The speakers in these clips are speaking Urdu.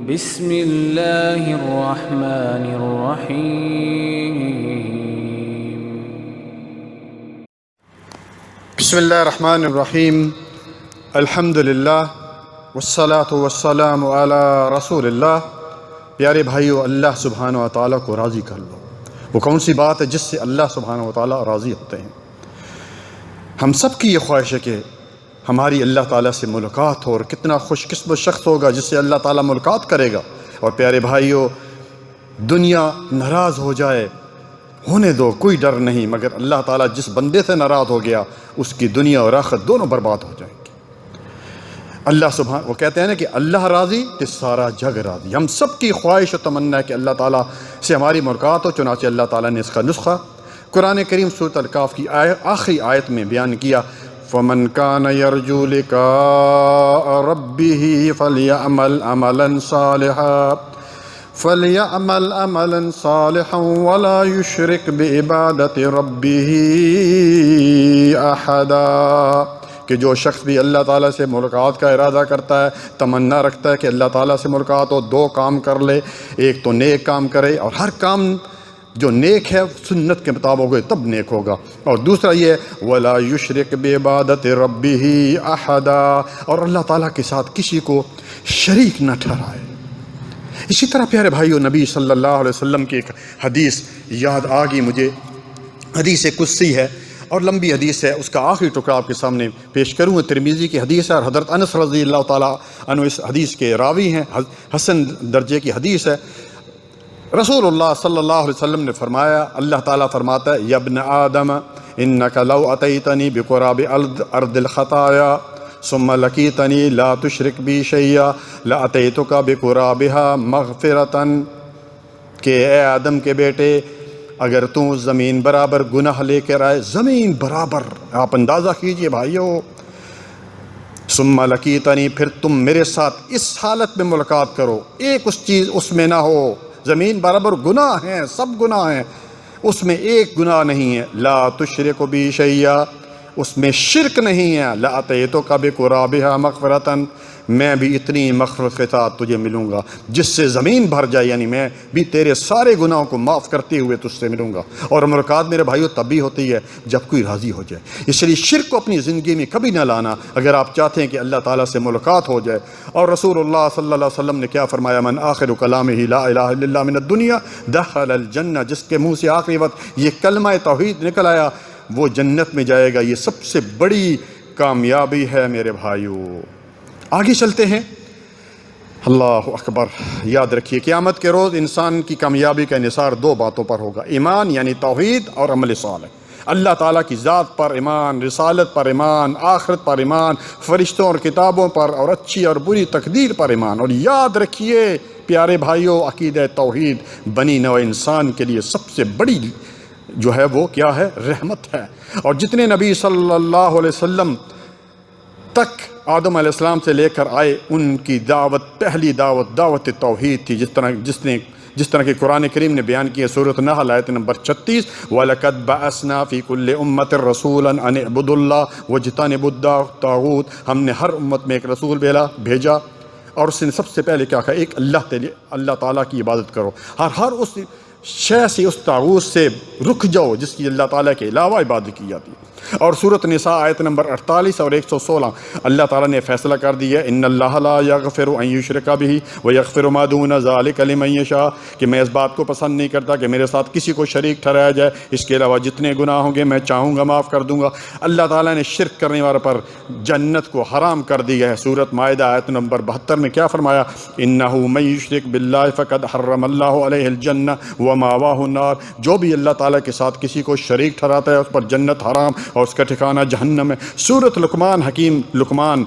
بسم اللہ الرحمن الرحیم۔ بسم اللہ الرحمن الرحیم۔ الحمدللہ والصلاة والسلام علی رسول اللہ۔ پیارے بھائیو، اللہ سبحانہ و تعالیٰ کو راضی کر لو۔ وہ کون سی بات ہے جس سے اللہ سبحانہ و تعالیٰ راضی ہوتے ہیں؟ ہم سب کی یہ خواہش ہے کہ ہماری اللہ تعالیٰ سے ملاقات ہو، اور کتنا خوش قسمت شخص ہوگا جس سے اللہ تعالیٰ ملاقات کرے گا۔ اور پیارے بھائیو، دنیا ناراض ہو جائے ہونے دو، کوئی ڈر نہیں، مگر اللہ تعالیٰ جس بندے سے ناراض ہو گیا اس کی دنیا اور آخرت دونوں برباد ہو جائیں گے۔ اللہ سبحانہ، وہ کہتے ہیں نا کہ اللہ راضی تو سارا جگ راضی۔ ہم سب کی خواہش و تمنا ہے کہ اللہ تعالیٰ سے ہماری ملاقات ہو، چنانچہ اللہ تعالیٰ نے اس کا نسخہ قرآن کریم سورۃ الکاف کی آخری آیت میں بیان کیا۔ فَمَنْ كَانَ يَرْجُو لِقَاءَ رَبِّهِ فَلْيَعْمَلْ عَمَلًا صَالِحًا وَلَا يُشْرِكْ بِعِبَادَةِ رَبِّهِ أَحَدًا۔ کہ جو شخص بھی اللہ تعالیٰ سے ملاقات کا ارادہ کرتا ہے، تمنا رکھتا ہے کہ اللہ تعالیٰ سے ملاقات ہو، دو کام کر لے۔ ایک تو نیک کام کرے، اور ہر کام جو نیک ہے سنت کے مطابق ہوگا تب نیک ہوگا۔ اور دوسرا یہ وَلَا يُشْرِكْ بِعِبَادَةِ رَبِّهِ أَحَدًا، اور اللہ تعالیٰ کے ساتھ کسی کو شریک نہ ٹھہرائے۔ اسی طرح پیارے بھائیو، نبی صلی اللہ علیہ وسلم کی ایک حدیث یاد آ گئی مجھے۔ حدیث قدسی ہے اور لمبی حدیث ہے، اس کا آخری ٹکڑا آپ کے سامنے پیش کروں۔ ترمذی کی حدیث ہے، اور حضرت انس رضی اللہ تعالیٰ عنہ اس حدیث کے راوی ہیں، حسن درجے کی حدیث ہے۔ رسول اللہ صلی اللہ علیہ وسلم نے فرمایا، اللہ تعالیٰ فرماتا ہے یا ابن آدم انک لو اتیتنی بقراب ارض الخطایا ثم لقیتنی لا تشرک بی شیئا لاتیتک بقرابها مغفرۃ، کہ اے آدم کے بیٹے، اگر تم زمین برابر گناہ لے کر آئے، زمین برابر، آپ اندازہ کیجئے بھائیو، ثم لقیتنی، پھر تم میرے ساتھ اس حالت میں ملاقات کرو، ایک اس چیز اس میں نہ ہو، زمین برابر گناہ ہیں، سب گناہ ہیں، اس میں ایک گناہ نہیں ہے، لا تشرک بی شیئا، اس میں شرک نہیں ہے، لاتیتک بقرابها مغفرۃ، میں بھی اتنی مغفرت کے ساتھ تجھے ملوں گا جس سے زمین بھر جائے، یعنی میں بھی تیرے سارے گناہوں کو معاف کرتے ہوئے تجھ سے ملوں گا۔ اور ملاقات میرے بھائیو تب بھی ہوتی ہے جب کوئی راضی ہو جائے، اس لیے شرک کو اپنی زندگی میں کبھی نہ لانا اگر آپ چاہتے ہیں کہ اللہ تعالیٰ سے ملاقات ہو جائے۔ اور رسول اللہ صلی اللہ علیہ وسلم نے کیا فرمایا؟ من آخر کلامہ لا الہ الا اللہ من الدنیا دخل الجنہ، جس کے منہ سے آخری وقت یہ کلمہ توحید نکل آیا وہ جنت میں جائے گا۔ یہ سب سے بڑی کامیابی ہے میرے بھائیو۔ آگے چلتے ہیں، اللہ اکبر۔ یاد رکھیے قیامت کے روز انسان کی کامیابی کا انحصار دو باتوں پر ہوگا، ایمان یعنی توحید اور عمل صالح۔ اللہ تعالیٰ کی ذات پر ایمان، رسالت پر ایمان، آخرت پر ایمان، فرشتوں اور کتابوں پر، اور اچھی اور بری تقدیر پر ایمان۔ اور یاد رکھیے پیارے بھائیو، عقیدہ توحید بنی نوع انسان کے لیے سب سے بڑی جو ہے وہ کیا ہے؟ رحمت ہے۔ اور جتنے نبی صلی اللہ علیہ وسلم تک آدم علیہ السلام سے لے کر آئے، ان کی دعوت، پہلی دعوت توحید تھی، جس طرح کہ قرآن کریم نے بیان کیا سورۃ النحل آیت نمبر 36، وَلَقَدْ بَعَثْنَا فِي كُلِّ أُمَّةٍ رَسُولًا أَنِ اعْبُدُوا اللَّهَ وَاجْتَنِبُوا الطَّاغُوتَ۔ ہم نے ہر امت میں ایک رسول بھیجا، اور اس نے سب سے پہلے کیا کہا؟ ایک اللہ تعالیٰ کی عبادت کرو، ہر اس شے سے، اس طاغوت سے رک جاؤ جس کی اللہ تعالیٰ کے علاوہ عبادت کی جاتی ہے۔ اور سورۃ نساء آیت نمبر 48 اور 116 اللہ تعالیٰ نے فیصلہ کر دیا، ان اللہ لا یغفر ان یشرک بہ ویغفر ما دون ذلک لمن یشاء، کہ میں اس بات کو پسند نہیں کرتا کہ میرے ساتھ کسی کو شریک ٹھہرایا جائے، اس کے علاوہ جتنے گناہ ہوں گے میں چاہوں گا معاف کر دوں گا۔ اللہ تعالیٰ نے شرک کرنے والے پر جنت کو حرام کر دیا ہے۔ سورۃ مائدہ آیت نمبر 72 میں کیا فرمایا؟ انہ من یشرک باللہ فقد حرم اللہ علیہ الجنہ ومأواہ النار، جو بھی اللہ تعالیٰ کے ساتھ کسی کو شریک ٹھہراتا ہے اس پر جنت حرام اور اس کا ٹھکانہ جہنم ہے۔ سورۃ لقمان، حکیم لقمان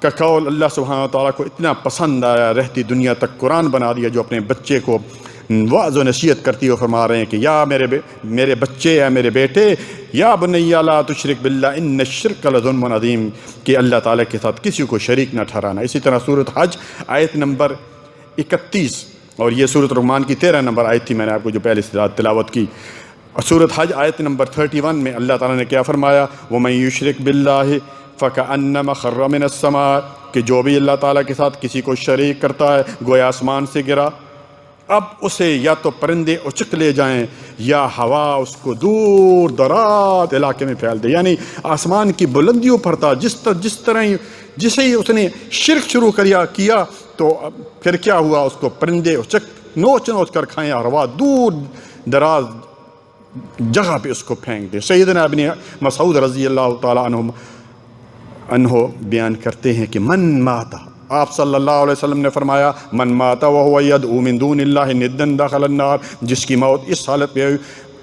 کا قول اللہ سبحانہ وتعالیٰ کو اتنا پسند آیا، رہتی دنیا تک قرآن بنا دیا، جو اپنے بچے کو وعظ و نصیحت کرتی ہوئے فرما رہے ہیں کہ یا میرے بچے، یا میرے بیٹے، یا بنی لا تشرک باللہ ان الشرک لظلم عظیم، کہ اللہ تعالیٰ کے ساتھ کسی کو شریک نہ ٹھہرانا۔ اسی طرح سورۃ حج آیت نمبر 31، اور یہ سورۃ لقمان کی 13 نمبر آیت تھی، میں نے آپ کو جو پہلے تلاوت کی۔ اور سورۃ حج آیت نمبر 31 میں اللہ تعالیٰ نے کیا فرمایا؟ وَمَن يُشْرِكْ بِاللَّهِ فَكَأَنَّمَا خَرَّ مِنَ السَّمَاءِ، کہ جو بھی اللہ تعالیٰ کے ساتھ کسی کو شریک کرتا ہے گویا آسمان سے گرا، اب اسے یا تو پرندے اچک لے جائیں یا ہوا اس کو دور دراز علاقے میں پھیل دے. یعنی آسمان کی بلندیوں پر تھا. جسے ہی اس نے شرک شروع کیا تو پھر کیا ہوا، اس کو پرندے نوچ کر کھائیں اور ہوا دور دراز جگہ پہ اس کو پھینک دے. سیدنا ابن مسعود رضی اللہ تعالیٰ عنہ بیان کرتے ہیں کہ من ماتا، آپ صلی اللہ علیہ وسلم نے فرمایا من ماتا وہو یدعو من دون اللہ ندًا دخل النار، جس کی موت اس حالت پہ ہوئی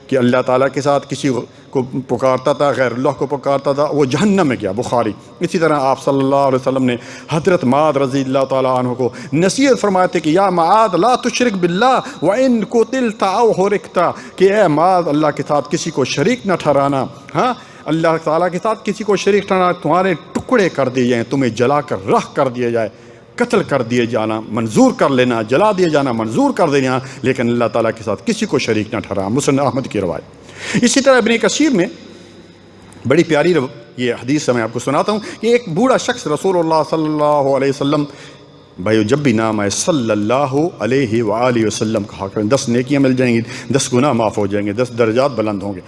کہ اللہ تعالیٰ کے ساتھ کسی کو پکارتا تھا، غیر اللہ کو پکارتا تھا، وہ جہنم میں گیا. بخاری. اسی طرح آپ صلی اللہ علیہ وسلم نے حضرت معاذ رضی اللہ تعالیٰ عنہ کو نصیحت فرمائے تھے کہ یا معاذ لا تشرک باللہ وان قتلت او حرقت، کہ اے معاذ اللہ کے ساتھ کسی کو شریک نہ ٹھہرانا. ہاں، اللہ تعالیٰ کے ساتھ کسی کو شریک ٹھہرانا، تمہارے ٹکڑے کر دیے جائیں، تمہیں جلا کر رخ کر دیا جائے، قتل کر دیے جانا منظور کر لینا، جلا دیے جانا منظور کر دینا، لیکن اللہ تعالیٰ کے ساتھ کسی کو شریک نہ ٹھہرا. مسند احمد کی روایت. اسی طرح ابن کثیر میں بڑی پیاری یہ حدیث میں آپ کو سناتا ہوں کہ ایک بوڑھا شخص رسول اللہ صلی اللہ علیہ وسلم، بھائیو جب بھی نام آئے صلی اللہ علیہ وآلہ وسلم کہا کریں، 10 نیکیاں مل جائیں گی، 10 گناہ معاف ہو جائیں گے، 10 درجات بلند ہوں گے.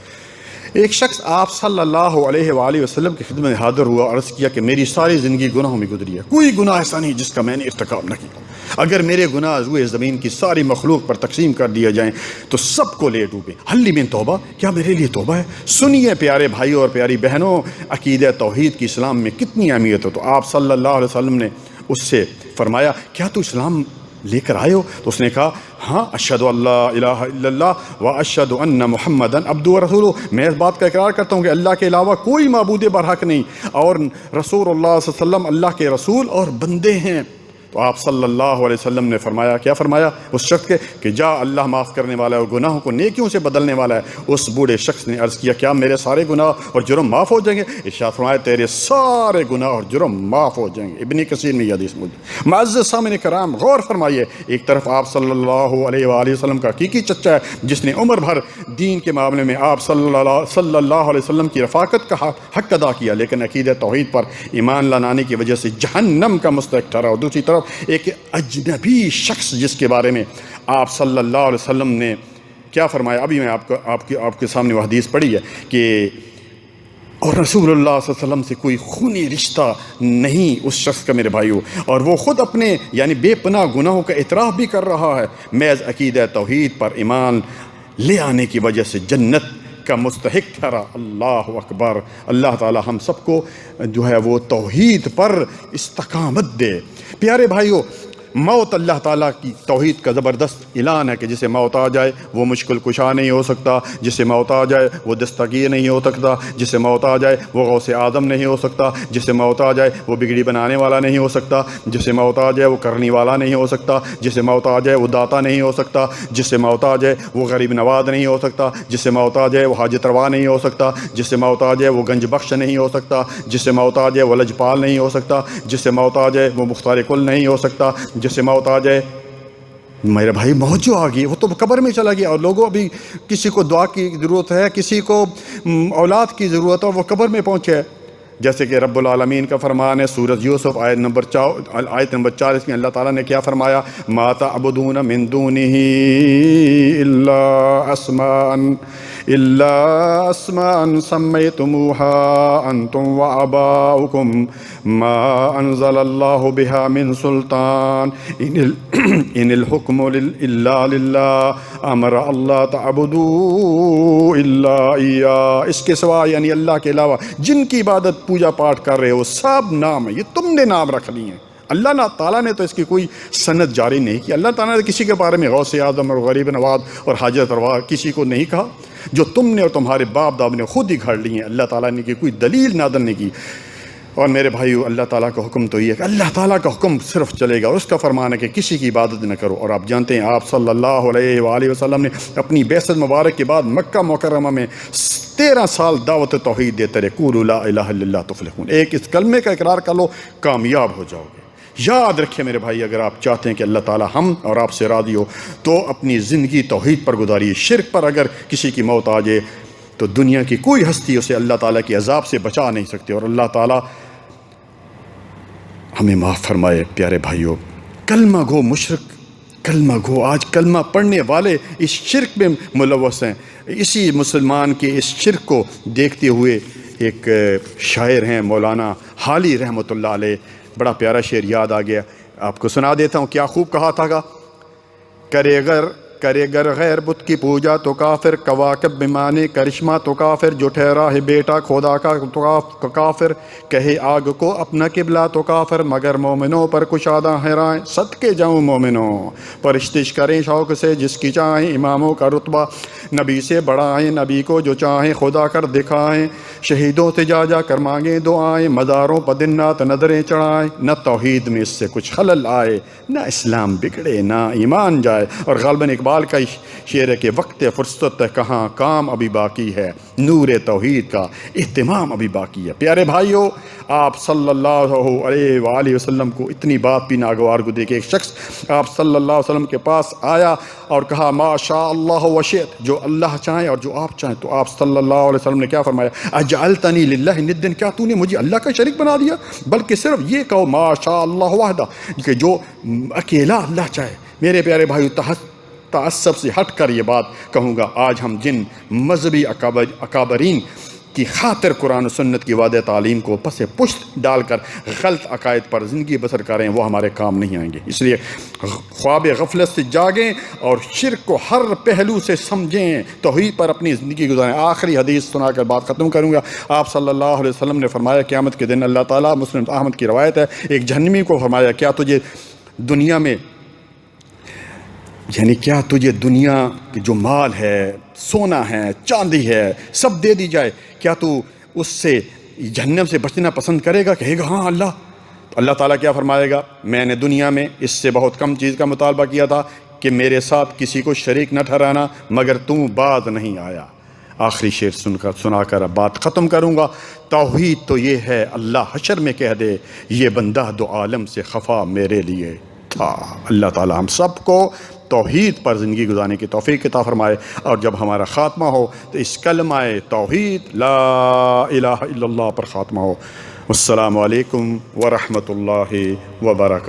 ایک شخص آپ صلی اللہ علیہ وآلہ وسلم کی خدمت میں حاضر ہوا، عرض کیا کہ میری ساری زندگی گناہوں میں گزری ہے، کوئی گناہ ایسا نہیں جس کا میں نے ارتکاب نہ کیا. اگر میرے گناہ روئے زمین کی ساری مخلوق پر تقسیم کر دیا جائیں تو سب کو لے ڈوبے. حل لی من توبہ، کیا میرے لیے توبہ ہے؟ سنیے پیارے بھائیوں اور پیاری بہنوں، عقیدہ توحید کی اسلام میں کتنی اہمیت ہو. تو آپ صلی اللہ علیہ وسلم نے اس سے فرمایا کیا تو اسلام لے کر آئے ہو؟ تو اس نے کہا ہاں، اشہد اللہ الہ الا اللہ و اشہد ان محمدن عبدہ و رسولہ، میں اس بات کا اقرار کرتا ہوں کہ اللہ کے علاوہ کوئی معبود برحق نہیں اور رسول اللہ صلی اللہ علیہ وسلم اللہ کے رسول اور بندے ہیں. تو آپ صلی اللہ علیہ وسلم نے فرمایا، کیا فرمایا اس شخص کے کہ جا اللہ معاف کرنے والا ہے اور گناہوں کو نیکیوں سے بدلنے والا ہے. اس بوڑھے شخص نے عرض کیا کیا میرے سارے گناہ اور جرم معاف ہو جائیں گے؟ ارشاد فرمایا تیرے سارے گناہ اور جرم معاف ہو جائیں گے. ابن کثیر میں یہ حدیث موجود. معزز سامعین کرام غور فرمائیے، ایک طرف آپ صلی اللہ علیہ وآلہ وسلم کا حقیقی چچا ہے جس نے عمر بھر دین کے معاملے میں آپ صلی اللہ علیہ وسلم کی رفاقت کا حق ادا کیا، لیکن عقیدہ توحید پر ایمان لانے کی وجہ سے جہنم کا مستحق ٹھہرا. اور دوسری طرف ایک اجنبی شخص جس کے بارے میں آپ صلی اللہ علیہ وسلم نے کیا فرمایا، ابھی میں آپ کے سامنے وہ حدیث پڑھی ہے کہ اور رسول اللہ صلی اللہ علیہ وسلم سے کوئی خونی رشتہ نہیں اس شخص کا میرے بھائیو، اور وہ خود اپنے یعنی بے پناہ گناہوں کا اعتراف بھی کر رہا ہے، محض عقیدہ توحید پر ایمان لے آنے کی وجہ سے جنت کا مستحق ٹھہرا. اللہ اکبر. اللہ تعالی ہم سب کو جو ہے وہ توحید پر استقامت دے. پیارے بھائیو، موت اللہ تعالیٰ کی توحید کا زبردست اعلان ہے کہ جسے موت آ جائے وہ مشکل کشا نہیں ہو سکتا، جسے موت آ جائے وہ دستگیر نہیں ہو سکتا، جسے موت آ جائے وہ غوث اعظم نہیں ہو سکتا، جسے موت آ جائے وہ بگڑی بنانے والا نہیں ہو سکتا، جسے موت آ جائے وہ کرنی والا نہیں ہو سکتا، جسے موت آ جائے وہ داتا نہیں ہو سکتا، جسے موت آ جائے وہ غریب نواز نہیں ہو سکتا، جسے موت آ جائے وہ حاجت روا نہیں ہو سکتا، جسے موت آ جائے وہ گنج بخش نہیں ہو سکتا، جسے موت آ جائے وہ لجپال نہیں ہو سکتا، جسے موت آ جائے وہ مختار کل نہیں ہو سکتا، جسے موت آ جائے میرے بھائی موت جو آ گئی وہ تو قبر میں چلا گیا. اور لوگوں ابھی کسی کو دعا کی ضرورت ہے، کسی کو اولاد کی ضرورت ہے اور وہ قبر میں پہنچے، جیسے کہ رب العالمین کا فرمان ہے سورۃ یوسف آیت نمبر 40 میں اللہ تعالیٰ نے کیا فرمایا، ما تعبدون من دونہ الا اسماء سمیتموها انتم وآباؤکم ما انزل اللہ بها من سلطان ان الحکم الا للہ امر اللہ تعبدوا الا ایاہ. اس کے سوا یعنی اللہ کے علاوہ جن کی عبادت پوجا پاٹ کر رہے ہو سب نام ہے، یہ تم نے نام رکھ لی ہیں. اللہ تعالیٰ نے تو اس کی کوئی سند جاری نہیں کی. اللہ تعالیٰ نے کسی کے بارے میں غوث اعظم اور غریب نواز اور حاجت روا کسی کو نہیں کہا، جو تم نے اور تمہارے باپ داد نے خود ہی گھڑ لی ہیں. اللہ تعالیٰ نے کوئی دلیل نازل نہیں کی. اور میرے بھائیو، اللہ تعالیٰ کا حکم تو یہ ہے کہ اللہ تعالیٰ کا حکم صرف چلے گا، اور اس کا فرمان ہے کہ کسی کی عبادت نہ کرو. اور آپ جانتے ہیں آپ صلی اللہ علیہ وآلہ وسلم نے اپنی بعثت مبارک کے بعد مکہ مکرمہ میں 13 سال دعوت توحید دیتے رہے. قولوا لا الہ الا اللہ تفلحون. ایک اس کلمے کا اقرار کر لو، کامیاب ہو جاؤ گے. یاد رکھیں میرے بھائی، اگر آپ چاہتے ہیں کہ اللہ تعالیٰ ہم اور آپ سے راضی ہو تو اپنی زندگی توحید پر گزاریے. شرک پر اگر کسی کی موت آ جائے تو دنیا کی کوئی ہستی اسے اللہ تعالیٰ کے عذاب سے بچا نہیں سکتی. اور اللہ تعالیٰ ہمیں معاف فرمائے۔ پیارے بھائیوں، کلمہ گو مشرک، کلمہ گو آج کلمہ پڑھنے والے اس شرک میں ملوث ہیں۔ اسی مسلمان کے اس شرک کو دیکھتے ہوئے ایک شاعر ہیں مولانا حالی رحمۃ اللہ علیہ، بڑا پیارا شعر یاد آ گیا، آپ کو سنا دیتا ہوں۔ کیا خوب کہا تھا گا، کرے گر غیر بت کی پوجا تو کافر، کواکب بمانے کرشمہ تو کافر، جو ٹھہرا ہے بیٹا خدا کا تو کافر، کہے آگ کو اپنا قبلہ تو کافر، مگر مومنوں پر کشادہ ہے رائے، صدقے جاؤں مومنوں پرستش کریں شوق سے جس کی چاہیں، اماموں کا رتبہ نبی سے بڑھائیں، نبی کو جو چاہیں خدا کر دکھائیں، شہیدوں سے جا کر مانگیں دعائیں، مزاروں پر دن رات نظریں چڑھائیں، نہ توحید میں اس سے کچھ خلل آئے، نہ اسلام بگڑے نہ ایمان جائے۔ اور غالباً اقبال کا شعر ہے کہ وقت فرصت کہاں کام ابھی باقی ہے، نور توحید کا اہتمام ابھی باقی ہے۔ پیارے بھائیوں، آپ صلی اللہ علیہ وآلہ وسلم کو اتنی بات بھی ناگوار کو دیکھے، ایک شخص آپ صلی اللہ علیہ وسلم کے پاس آیا اور کہا ما شاء اللہ وشئت، جو اللہ چاہیں اور جو آپ چاہیں، تو آپ صلی اللہ علیہ وسلم نے کیا فرمایا، اجعلتنی للہ ندا، کیا تو نے مجھے اللہ کا شریک بنا دیا؟ بلکہ صرف یہ کہو ما شاء اللہ وحدہ، کہ جو اکیلا اللہ چاہے۔ میرے پیارے بھائیو، تعصب سے ہٹ کر یہ بات کہوں گا، آج ہم جن مذہبی اکابرین کی خاطر قرآن و سنت کی وعدہ تعلیم کو پس پشت ڈال کر غلط عقائد پر زندگی بسر کریں، وہ ہمارے کام نہیں آئیں گے۔ اس لیے خواب غفلت سے جاگیں اور شرک کو ہر پہلو سے سمجھیں، توحید پر اپنی زندگی گزاریں۔ آخری حدیث سنا کر بات ختم کروں گا۔ آپ صلی اللہ علیہ وسلم نے فرمایا قیامت کے دن اللہ تعالیٰ، مسلم احمد کی روایت ہے، ایک جہنمی کو فرمایا کیا تجھے دنیا میں، یعنی کیا تجھے دنیا کی جو مال ہے، سونا ہے، چاندی ہے، سب دے دی جائے، کیا تو اس سے جہنم سے بچنا پسند کرے گا؟ کہے گا ہاں اللہ۔ تو اللہ تعالیٰ کیا فرمائے گا، میں نے دنیا میں اس سے بہت کم چیز کا مطالبہ کیا تھا کہ میرے ساتھ کسی کو شریک نہ ٹھہرانا، مگر تم باز نہیں آیا۔ آخری شعر سنا کر اب بات ختم کروں گا۔ توحید تو یہ ہے، اللہ حشر میں کہہ دے، یہ بندہ دو عالم سے خفا میرے لیے تھا۔ اللہ تعالیٰ ہم سب کو توحید پر زندگی گزارنے کی توفیق عطا فرمائے، اور جب ہمارا خاتمہ ہو تو اس کلمہ توحید لا الہ الا اللہ پر خاتمہ ہو۔ السلام علیکم ورحمۃ اللہ وبرکاتہ۔